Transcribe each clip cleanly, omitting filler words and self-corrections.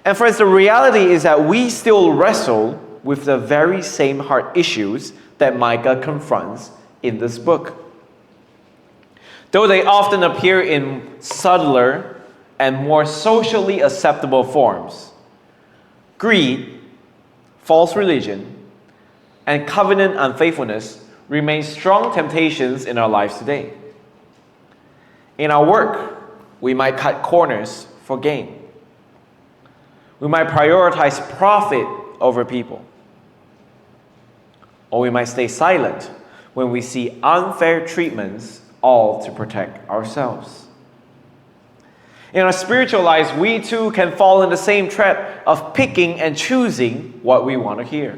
And friends, the reality is that we still wrestle with the very same heart issues that Micah confronts in this book. Though they often appear in subtler and more socially acceptable forms, greed, false religion, and covenant unfaithfulness remain strong temptations in our lives today. In our work, we might cut corners for gain. We might prioritize profit over people. Or we might stay silent when we see unfair treatments, all to protect ourselves. In our spiritual lives, we too can fall in the same trap of picking and choosing what we want to hear.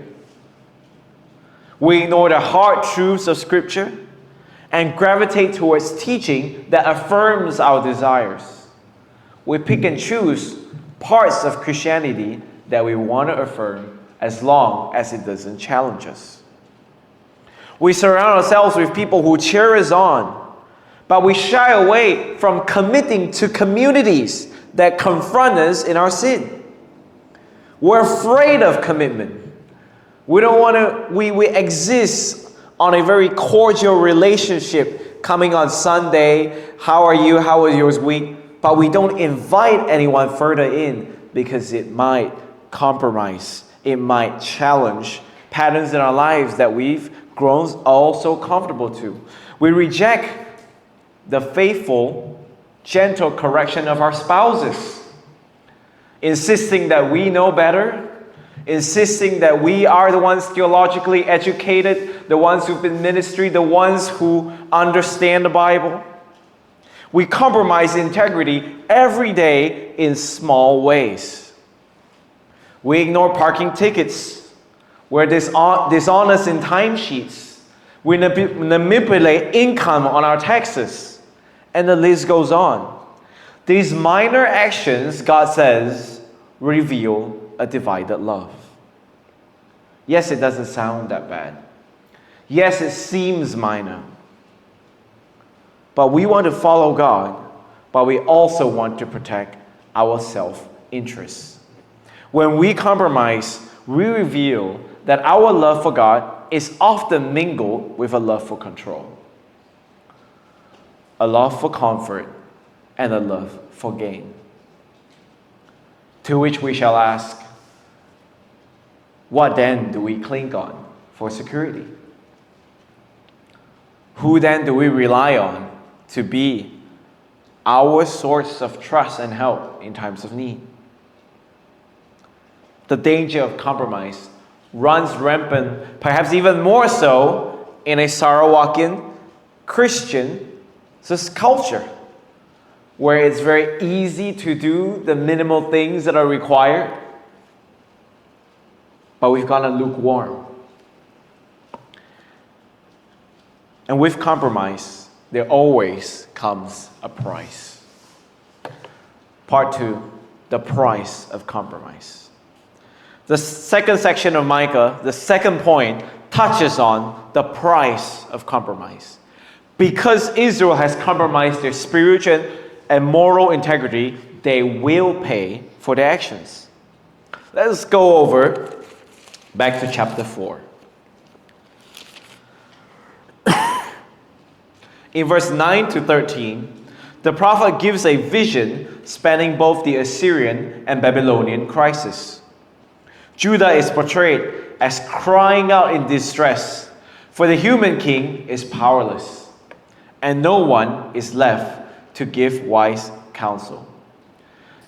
We ignore the hard truths of Scripture and gravitate towards teaching that affirms our desires. We pick and choose parts of Christianity that we want to affirm as long as it doesn't challenge us. We surround ourselves with people who cheer us on, but we shy away from committing to communities that confront us in our sin. We're afraid of commitment. We don't want to, we exist on a very cordial relationship coming on Sunday. How are you? How was your week? But we don't invite anyone further in because it might compromise. It might challenge patterns in our lives that we've grown all so comfortable to. We reject the faithful, gentle correction of our spouses, insisting that we know better, insisting that we are the ones theologically educated, the ones who've been in ministry, the ones who understand the Bible. We compromise integrity every day in small ways. We ignore parking tickets. We're dishonest in timesheets. We manipulate income on our taxes. And the list goes on. These minor actions, God says, reveal a divided love. Yes, it doesn't sound that bad. Yes, it seems minor. But we want to follow God, but we also want to protect our self-interest. When we compromise, we reveal that our love for God is often mingled with a love for control, a love for comfort, and a love for gain. To which we shall ask, what then do we cling on for security? Who then do we rely on to be our source of trust and help in times of need? The danger of compromise runs rampant, perhaps even more so, in a Sarawak Christian culture, where it's very easy to do the minimal things that are required, but we've gotten lukewarm. And with compromise, there always comes a price. Part 2, the price of compromise. The second section of Micah, the second point, touches on the price of compromise. Because Israel has compromised their spiritual and moral integrity, they will pay for their actions. Let's go over back to chapter 4. In verse 9 to 13, the prophet gives a vision spanning both the Assyrian and Babylonian crisis. Judah is portrayed as crying out in distress, for the human king is powerless, and no one is left to give wise counsel.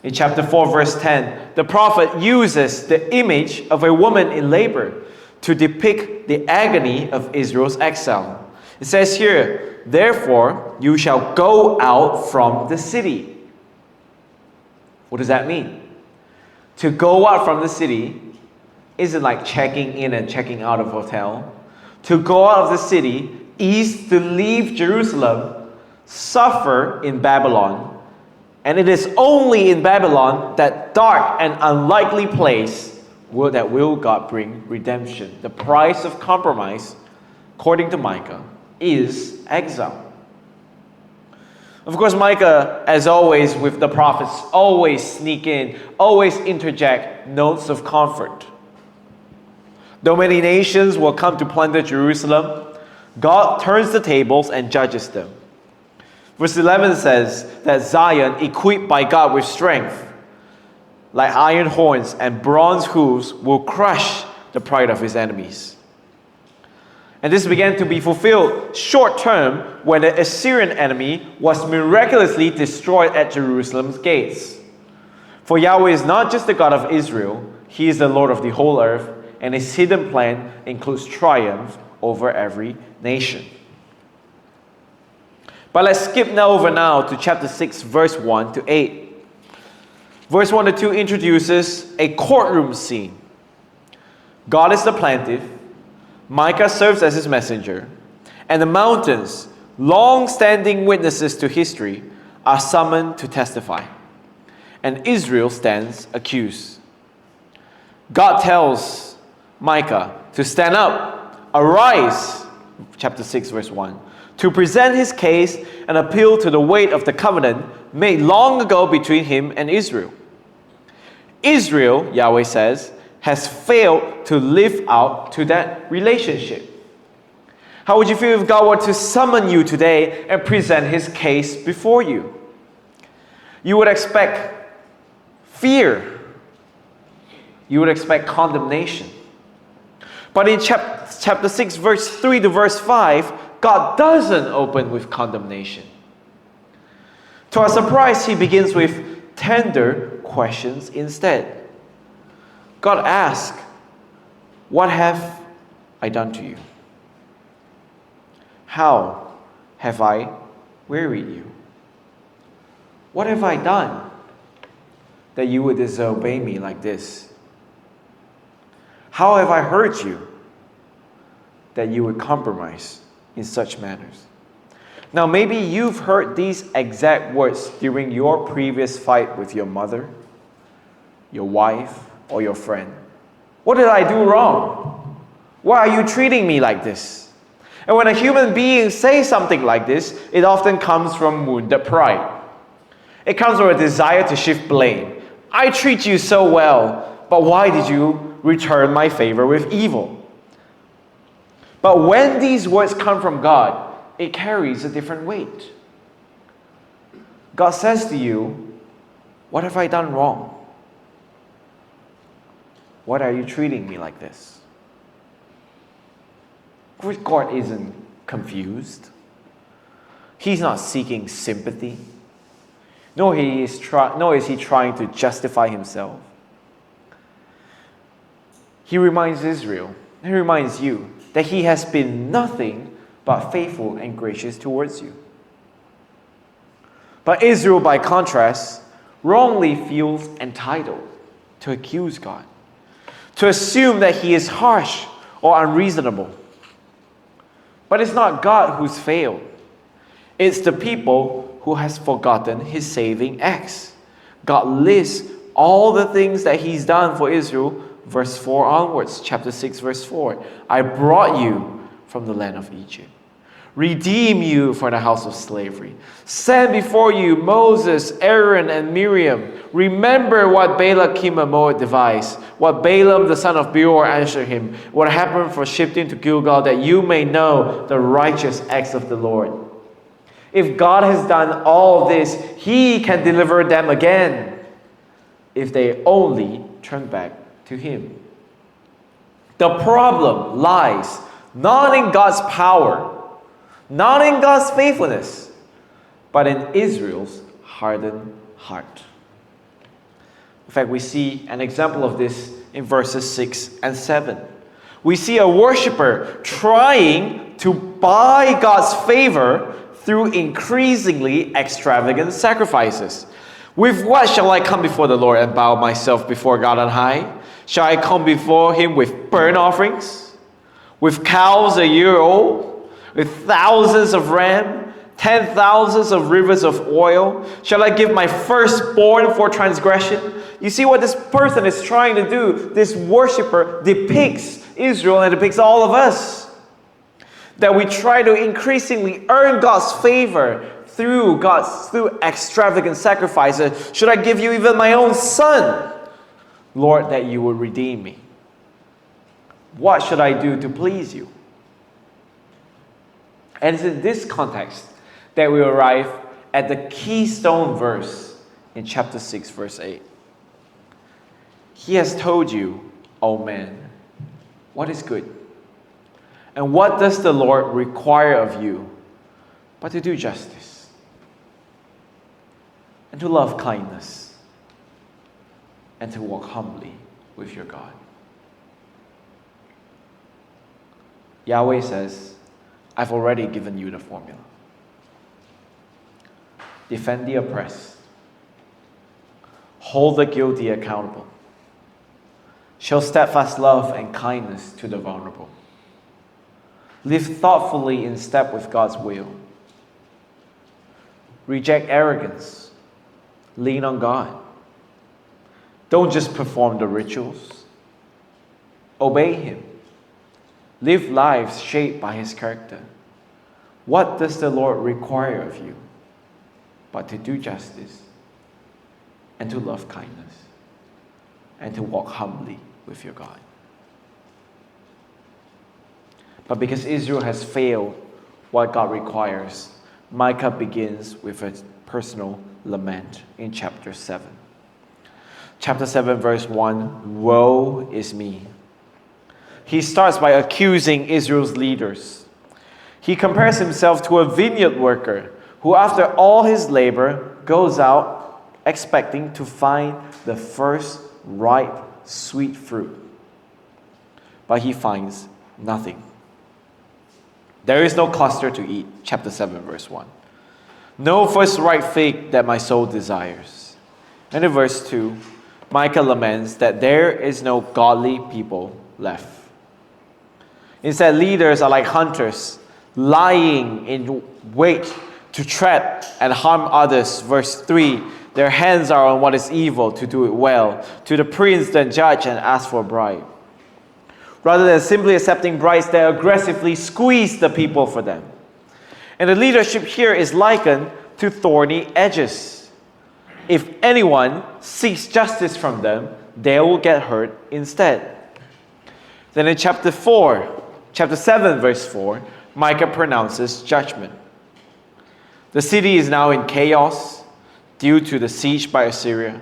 In chapter 4, verse 10, the prophet uses the image of a woman in labor to depict the agony of Israel's exile. It says here, therefore, you shall go out from the city. What does that mean? To go out from the city isn't like checking in and checking out of a hotel. To go out of the city is to leave Jerusalem, suffer in Babylon, and it is only in Babylon, that dark and unlikely place, that will God bring redemption. The price of compromise, according to Micah, is exile. Of course, Micah, as always with the prophets, always sneak in, always interject notes of comfort. Though many nations will come to plunder Jerusalem, God turns the tables and judges them. Verse 11 says that Zion, equipped by God with strength, like iron horns and bronze hooves, will crush the pride of his enemies. And this began to be fulfilled short term when the Assyrian enemy was miraculously destroyed at Jerusalem's gates. For Yahweh is not just the God of Israel, He is the Lord of the whole earth, and His hidden plan includes triumph over every nation. But let's skip over now to chapter 6, verse 1 to 8. Verse 1 to 2 introduces a courtroom scene. God is the plaintiff, Micah serves as his messenger, and the mountains, long-standing witnesses to history, are summoned to testify. And Israel stands accused. God tells Micah to stand up, arise, chapter 6, verse 1, to present his case and appeal to the weight of the covenant made long ago between him and Israel. Israel, Yahweh says, has failed to live out to that relationship. How would you feel if God were to summon you today and present His case before you? You would expect fear. You would expect condemnation. But in chapter 6, verse 3 to verse 5, God doesn't open with condemnation. To our surprise, He begins with tender questions instead. God asks, "What have I done to you? How have I wearied you? What have I done that you would disobey me like this? How have I hurt you that you would compromise in such matters?" Now, maybe you've heard these exact words during your previous fight with your mother, your wife, or your friend. What did I do wrong? Why are you treating me like this? And when a human being says something like this, it often comes from wounded pride. It comes from a desire to shift blame. I treat you so well, but why did you return my favor with evil? But when these words come from God, it carries a different weight. God says to you, "What have I done wrong? Why are you treating me like this?" Of course, God isn't confused. He's not seeking sympathy. Nor is He trying to justify Himself. He reminds Israel, He reminds you, that He has been nothing but faithful and gracious towards you. But Israel, by contrast, wrongly feels entitled to accuse God, to assume that He is harsh or unreasonable. But it's not God who's failed. It's the people who has forgotten His saving acts. God lists all the things that He's done for Israel, verse 4 onwards, chapter 6, verse 4. "I brought you from the land of Egypt, redeem you from the house of slavery, send before you Moses, Aaron, and Miriam. Remember what Balak king of Moab devised, what Balaam the son of Beor answered him, what happened for shifting to Gilgal, that you may know the righteous acts of the Lord." If God has done all this, He can deliver them again, if they only turn back to Him. The problem lies not in God's power, not in God's faithfulness, but in Israel's hardened heart. In fact, we see an example of this in verses 6 and 7. We see a worshiper trying to buy God's favor through increasingly extravagant sacrifices. "With what shall I come before the Lord and bow myself before God on high? Shall I come before Him with burnt offerings, with cows a year old, with thousands of rams, 10,000s of rivers of oil? Shall I give my firstborn for transgression?" You see what this person is trying to do. This worshiper depicts Israel and depicts all of us. That we try to increasingly earn God's favor through extravagant sacrifices, should I give you even my own son, Lord, that you would redeem me? What should I do to please you? And it's in this context that we arrive at the keystone verse in chapter 6, verse 8. He has told you, O man, what is good. And what does the Lord require of you but to do justice and to love kindness and to walk humbly with your God? Yahweh says, I've already given you the formula. Defend the oppressed. Hold the guilty accountable. Show steadfast love and kindness to the vulnerable. Live thoughtfully in step with God's will. Reject arrogance. Lean on God. Don't just perform the rituals. Obey Him. Live lives shaped by His character. What does the Lord require of you but to do justice and to love kindness and to walk humbly with your God? But because Israel has failed what God requires, Micah begins with a personal lament in chapter 7. Chapter 7, verse 1, woe is me. He starts by accusing Israel's leaders. He compares himself to a vineyard worker who, after all his labor, goes out expecting to find the first ripe, sweet fruit. But he finds nothing. There is no cluster to eat, chapter 7, verse 1. No first ripe fig that my soul desires. And in verse 2, Micah laments that there is no godly people left. Instead, leaders are like hunters, lying in wait to trap and harm others. Verse 3, their hands are on what is evil to do it well. To the prince then judge and ask for a bribe. Rather than simply accepting bribes, they aggressively squeeze the people for them. And the leadership here is likened to thorny edges. If anyone seeks justice from them, they will get hurt instead. Then in chapter 7, verse 4, Micah pronounces judgment. The city is now in chaos due to the siege by Assyria.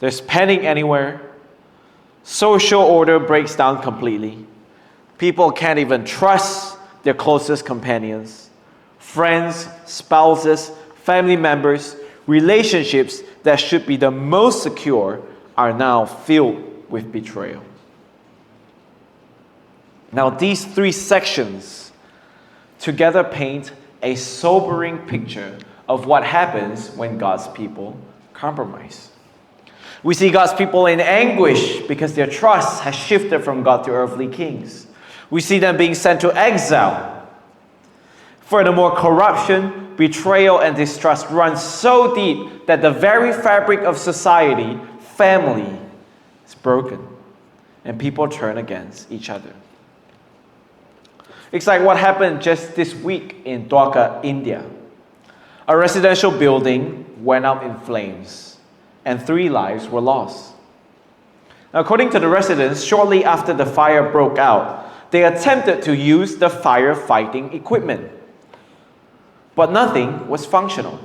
There's panic anywhere. Social order breaks down completely. People can't even trust their closest companions. Friends, spouses, family members, relationships that should be the most secure are now filled with betrayal. Now, these three sections together paint a sobering picture of what happens when God's people compromise. We see God's people in anguish because their trust has shifted from God to earthly kings. We see them being sent to exile. Furthermore, corruption, betrayal, and distrust run so deep that the very fabric of society, family, is broken, and people turn against each other. It's like what happened just this week in Dwarka, India. A residential building went up in flames, and 3 lives were lost. Now, according to the residents, shortly after the fire broke out, they attempted to use the firefighting equipment, but nothing was functional.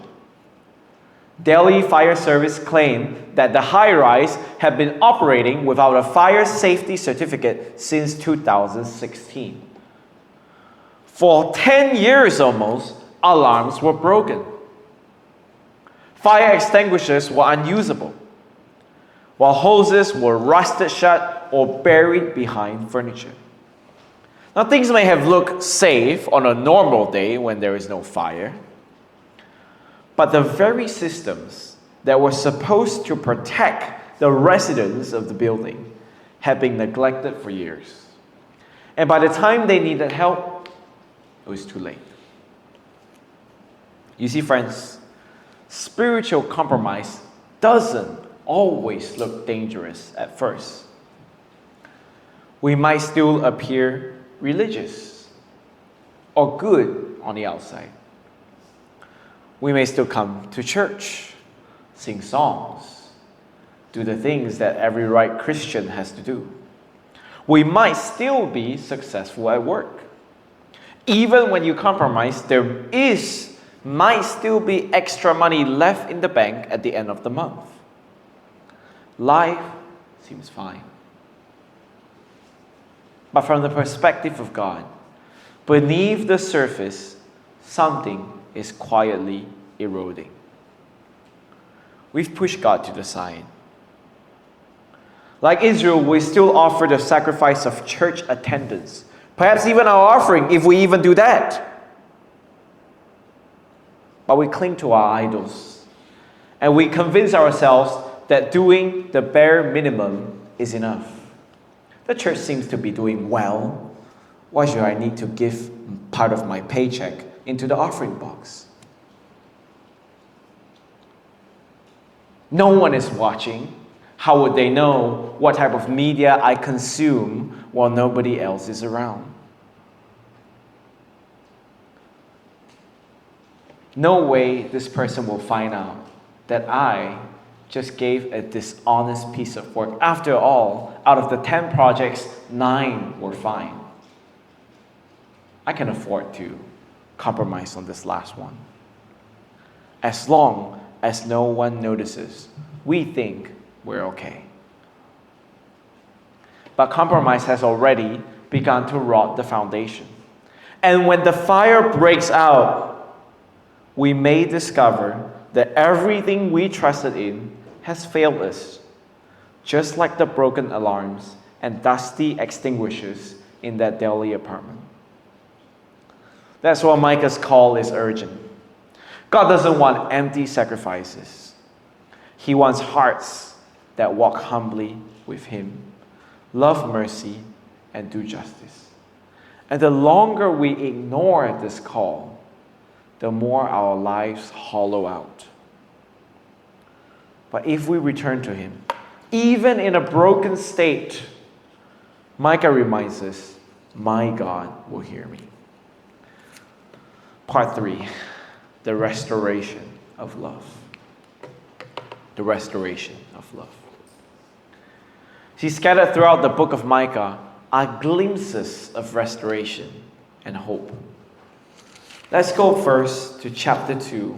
Delhi Fire Service claimed that the high-rise had been operating without a fire safety certificate since 2016. For 10 years almost, alarms were broken. Fire extinguishers were unusable, while hoses were rusted shut or buried behind furniture. Now, things may have looked safe on a normal day when there is no fire, but the very systems that were supposed to protect the residents of the building had been neglected for years. And by the time they needed help, it was too late. You see, friends, spiritual compromise doesn't always look dangerous at first. We might still appear religious or good on the outside. We may still come to church, sing songs, do the things that every right Christian has to do. We might still be successful at work. Even when you compromise, might still be extra money left in the bank at the end of the month. Life seems fine. But from the perspective of God, beneath the surface, something is quietly eroding. We've pushed God to the side. Like Israel, we still offer the sacrifice of church attendance. Perhaps even our offering, if we even do that. But we cling to our idols. And we convince ourselves that doing the bare minimum is enough. The church seems to be doing well. Why should I need to give part of my paycheck into the offering box? No one is watching. How would they know what type of media I consume while nobody else is around? No way this person will find out that I just gave a dishonest piece of work. After all, out of the 10 projects, 9 were fine. I can afford to compromise on this last one. As long as no one notices, we think we're okay. But compromise has already begun to rot the foundation. And when the fire breaks out, we may discover that everything we trusted in has failed us, just like the broken alarms and dusty extinguishers in that Delhi apartment. That's why Micah's call is urgent. God doesn't want empty sacrifices. He wants hearts that walk humbly with Him, love mercy, and do justice. And the longer we ignore this call, the more our lives hollow out. But if we return to Him, even in a broken state, Micah reminds us, my God will hear me. Part 3, the restoration of love. The restoration of love. See, scattered throughout the book of Micah are glimpses of restoration and hope. Let's go first to chapter 2,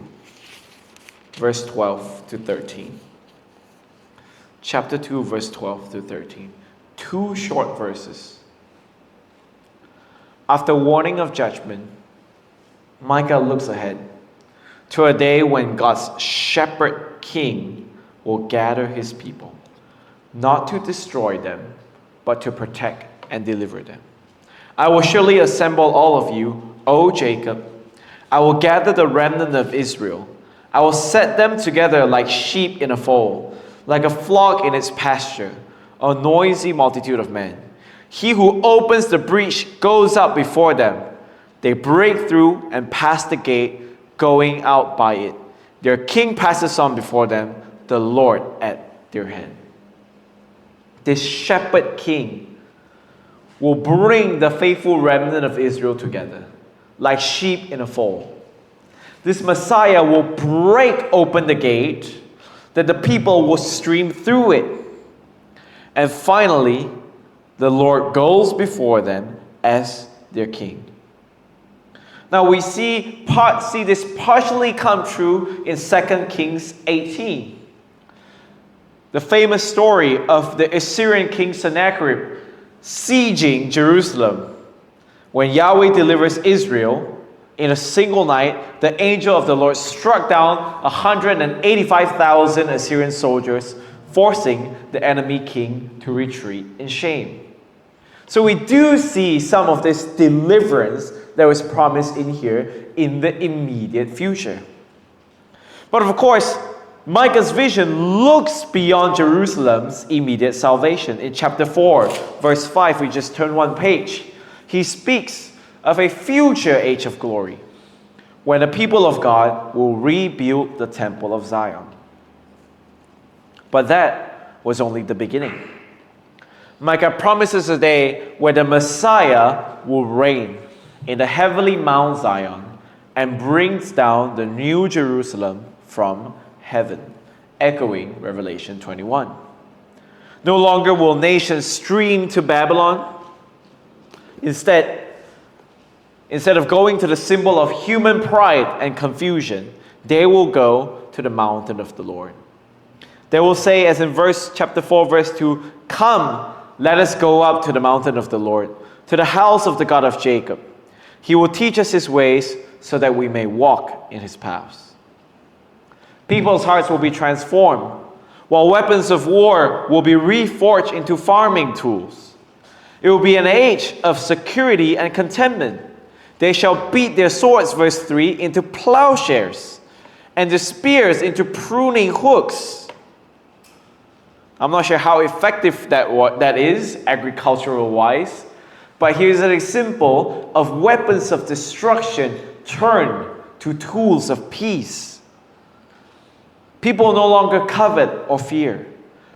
verse 12 to 13. Chapter 2, verse 12 to 13. 2 short verses. After warning of judgment, Micah looks ahead to a day when God's shepherd king will gather his people, not to destroy them, but to protect and deliver them. I will surely assemble all of you, O Jacob. I will gather the remnant of Israel. I will set them together like sheep in a fold, like a flock in its pasture, a noisy multitude of men. He who opens the breach goes out before them. They break through and pass the gate, going out by it. Their king passes on before them, the Lord at their head. This shepherd king will bring the faithful remnant of Israel together, like sheep in a fold. This Messiah will break open the gate, that the people will stream through it. And finally, the Lord goes before them as their king. Now we see this partially come true in 2 Kings 18. The famous story of the Assyrian king Sennacherib sieging Jerusalem. When Yahweh delivers Israel, in a single night, the angel of the Lord struck down 185,000 Assyrian soldiers, forcing the enemy king to retreat in shame. So we do see some of this deliverance that was promised in here in the immediate future. But of course, Micah's vision looks beyond Jerusalem's immediate salvation. In chapter 4, verse 5, we just turn one page. He speaks of a future age of glory, when the people of God will rebuild the temple of Zion. But that was only the beginning. Micah promises a day where the Messiah will reign in the heavenly Mount Zion and brings down the new Jerusalem from heaven, echoing Revelation 21. No longer will nations stream to Babylon. Instead of going to the symbol of human pride and confusion, they will go to the mountain of the Lord. They will say, as in chapter 4, verse 2, "Come, let us go up to the mountain of the Lord, to the house of the God of Jacob. He will teach us his ways so that we may walk in his paths." People's hearts will be transformed, while weapons of war will be reforged into farming tools. It will be an age of security and contentment. They shall beat their swords, verse 3, into plowshares, and their spears into pruning hooks. I'm not sure how effective that is, agricultural-wise, but here's an example of weapons of destruction turned to tools of peace. People no longer covet or fear,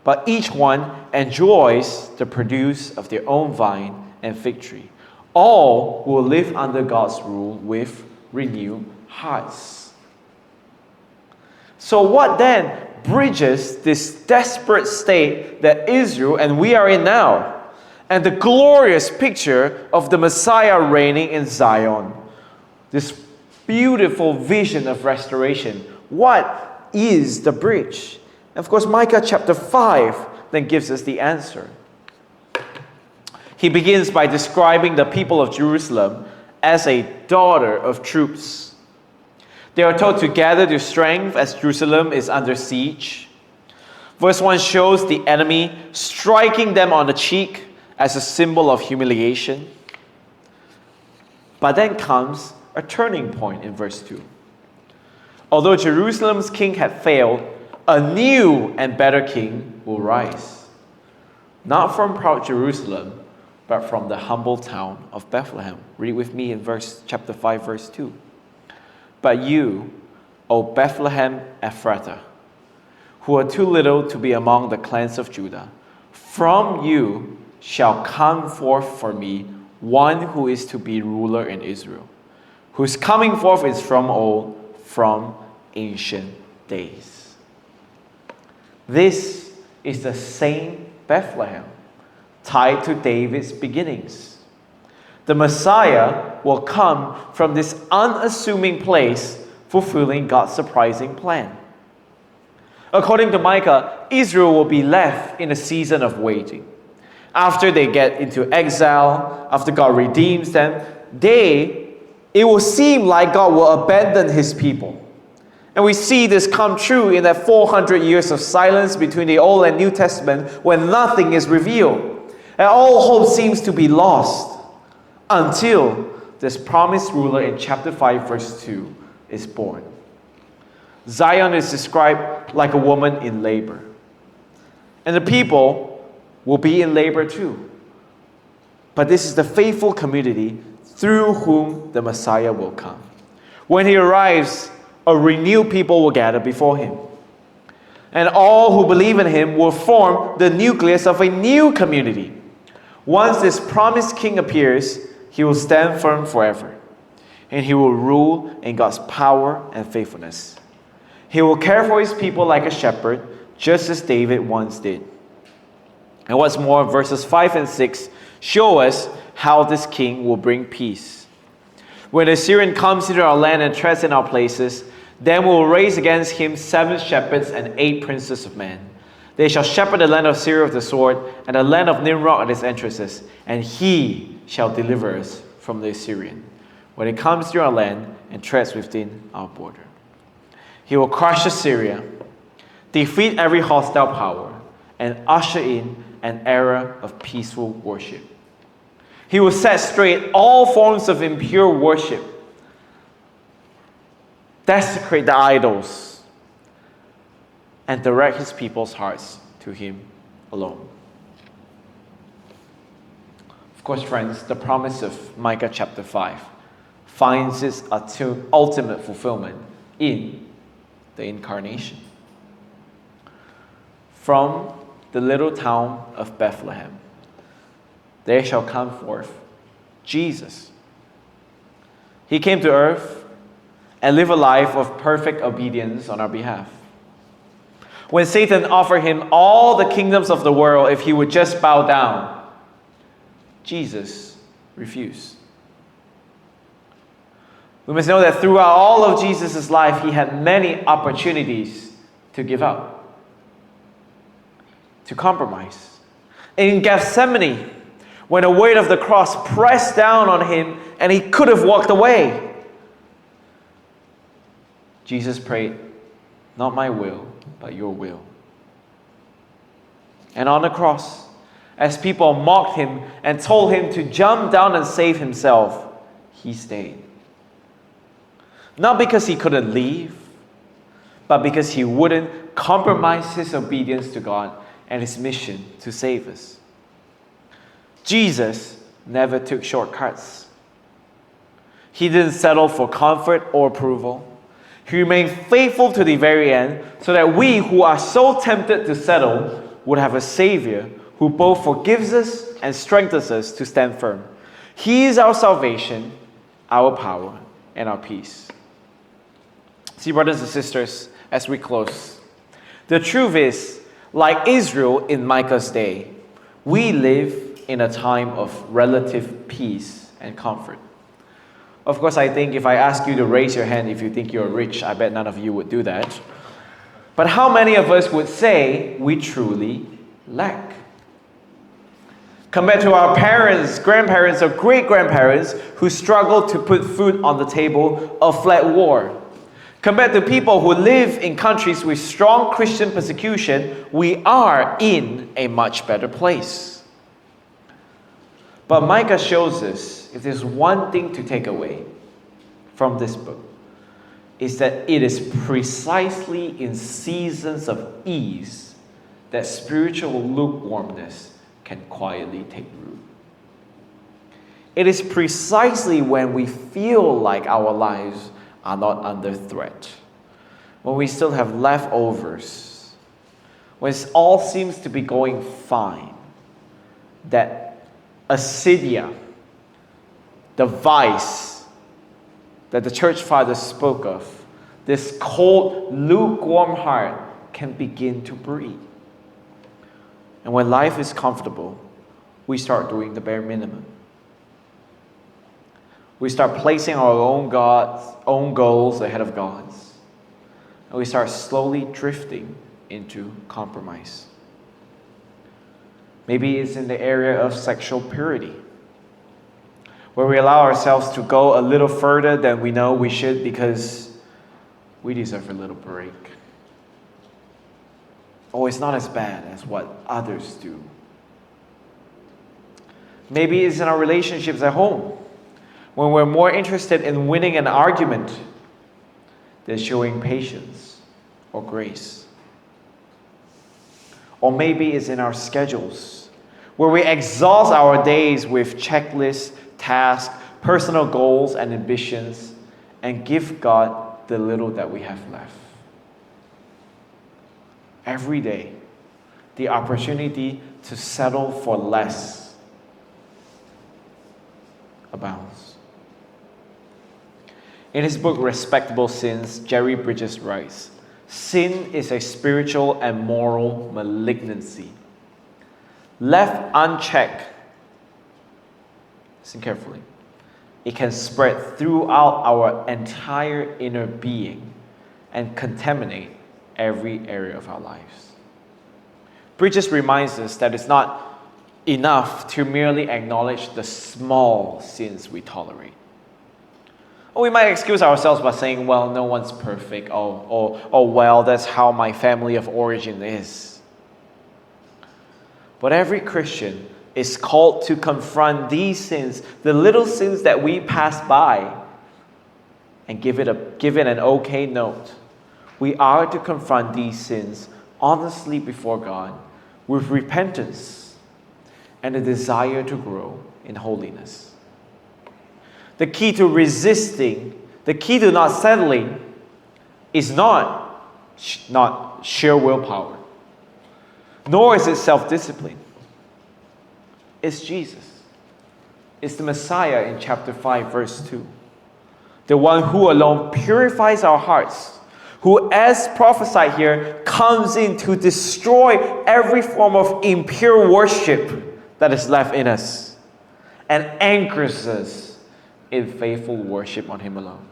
but each one enjoys the produce of their own vine and fig tree. All will live under God's rule with renewed hearts. So what then bridges this desperate state that Israel and we are in now, and the glorious picture of the Messiah reigning in Zion? This beautiful vision of restoration. What is the bridge? And of course, Micah chapter 5 then gives us the answer. He begins by describing the people of Jerusalem as a daughter of troops. They are told to gather their strength as Jerusalem is under siege. Verse 1 shows the enemy striking them on the cheek as a symbol of humiliation. But then comes a turning point in verse 2. Although Jerusalem's king had failed, a new and better king will rise. Not from proud Jerusalem, but from the humble town of Bethlehem. Read with me in chapter 5, verse 2. "But you, O Bethlehem Ephrathah, who are too little to be among the clans of Judah, from you shall come forth for me one who is to be ruler in Israel, whose coming forth is from old, from ancient days." This is the same Bethlehem, tied to David's beginnings. The Messiah will come from this unassuming place, fulfilling God's surprising plan. According to Micah, Israel will be left in a season of waiting. After they get into exile, after God redeems them, it will seem like God will abandon his people. And we see this come true in that 400 years of silence between the Old and New Testament, when nothing is revealed. And all hope seems to be lost until this promised ruler in chapter 5, verse 2 is born. Zion is described like a woman in labor. And the people will be in labor too. But this is the faithful community through whom the Messiah will come. When he arrives, a renewed people will gather before him. And all who believe in him will form the nucleus of a new community. Once this promised king appears, he will stand firm forever. And he will rule in God's power and faithfulness. He will care for his people like a shepherd, just as David once did. And what's more, verses 5 and 6 show us how this king will bring peace. When the Assyrian comes into our land and treads in our places, then we will raise against him 7 shepherds and 8 princes of men. They shall shepherd the land of Syria with the sword, and the land of Nimrod at its entrances, and he shall deliver us from the Assyrian, when it comes to our land and treads within our border. He will crush Assyria, defeat every hostile power, and usher in an era of peaceful worship. He will set straight all forms of impure worship, desecrate the idols, and direct his people's hearts to him alone. Of course, friends, the promise of Micah chapter 5 finds its ultimate fulfillment in the incarnation. From the little town of Bethlehem, there shall come forth Jesus. He came to earth and live a life of perfect obedience on our behalf. When Satan offered him all the kingdoms of the world if he would just bow down, Jesus refused. We must know that throughout all of Jesus' life, he had many opportunities to give up, to compromise. In Gethsemane, when the weight of the cross pressed down on him and he could have walked away, Jesus prayed, "Not my will, but your will." And on the cross, as people mocked him and told him to jump down and save himself, he stayed. Not because he couldn't leave, but because he wouldn't compromise his obedience to God and his mission to save us. Jesus never took shortcuts. He didn't settle for comfort or approval. He remained faithful to the very end so that we who are so tempted to settle would have a Savior who both forgives us and strengthens us to stand firm. He is our salvation, our power, and our peace. See, brothers and sisters, as we close, the truth is, like Israel in Micah's day, we live in a time of relative peace and comfort. Of course, I think if I ask you to raise your hand if you think you're rich, I bet none of you would do that. But how many of us would say we truly lack? Compared to our parents, grandparents, or great-grandparents who struggled to put food on the table or fled war. Compared to people who live in countries with strong Christian persecution, we are in a much better place. But Micah shows us, if there's one thing to take away from this book, is that it is precisely in seasons of ease that spiritual lukewarmness can quietly take root. It is precisely when we feel like our lives are not under threat, when we still have leftovers, when it all seems to be going fine, that acedia, the vice that the church fathers spoke of, this cold, lukewarm heart can begin to breathe. And when life is comfortable, we start doing the bare minimum. We start placing our own goals ahead of God's. And we start slowly drifting into compromise. Maybe it's in the area of sexual purity, where we allow ourselves to go a little further than we know we should because we deserve a little break. Oh, it's not as bad as what others do. Maybe it's in our relationships at home, when we're more interested in winning an argument than showing patience or grace. Or maybe it's in our schedules, where we exhaust our days with checklists, tasks, personal goals, and ambitions, and give God the little that we have left. Every day, the opportunity to settle for less abounds. In his book, Respectable Sins, Jerry Bridges writes, "Sin is a spiritual and moral malignancy. Left unchecked," listen carefully, "it can spread throughout our entire inner being and contaminate every area of our lives." Bridges reminds us that it's not enough to merely acknowledge the small sins we tolerate. Or we might excuse ourselves by saying, well, no one's perfect. Well, that's how my family of origin is. But every Christian is called to confront these sins, the little sins that we pass by, and give it an okay note. We are to confront these sins honestly before God with repentance and a desire to grow in holiness. The key to resisting, the key to not settling, is not sheer willpower, nor is it self-discipline. It's Jesus. It's the Messiah in chapter 5, verse 2. the one who alone purifies our hearts, who, as prophesied here, comes in to destroy every form of impure worship that is left in us and anchors us in faithful worship on Him alone.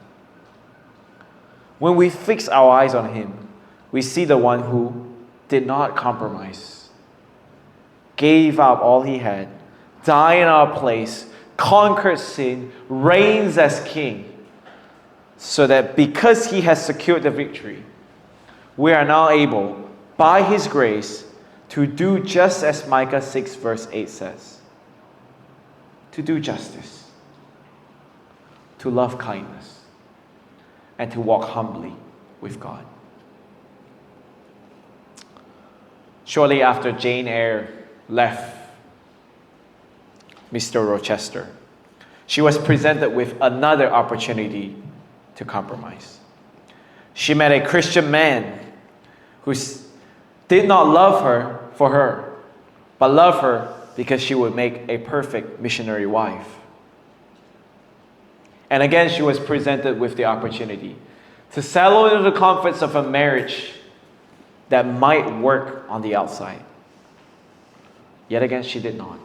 When we fix our eyes on Him, we see the one who did not compromise, gave up all He had, died in our place, conquered sin, reigns as King, so that because He has secured the victory, we are now able, by His grace, to do just as Micah 6 verse 8 says. To do justice, to love kindness, and to walk humbly with God. Shortly after Jane Eyre left Mr. Rochester, she was presented with another opportunity to compromise. She met a Christian man who did not love her for her, but loved her because she would make a perfect missionary wife. And again, she was presented with the opportunity to settle into the comforts of a marriage that might work on the outside. Yet again, she did not.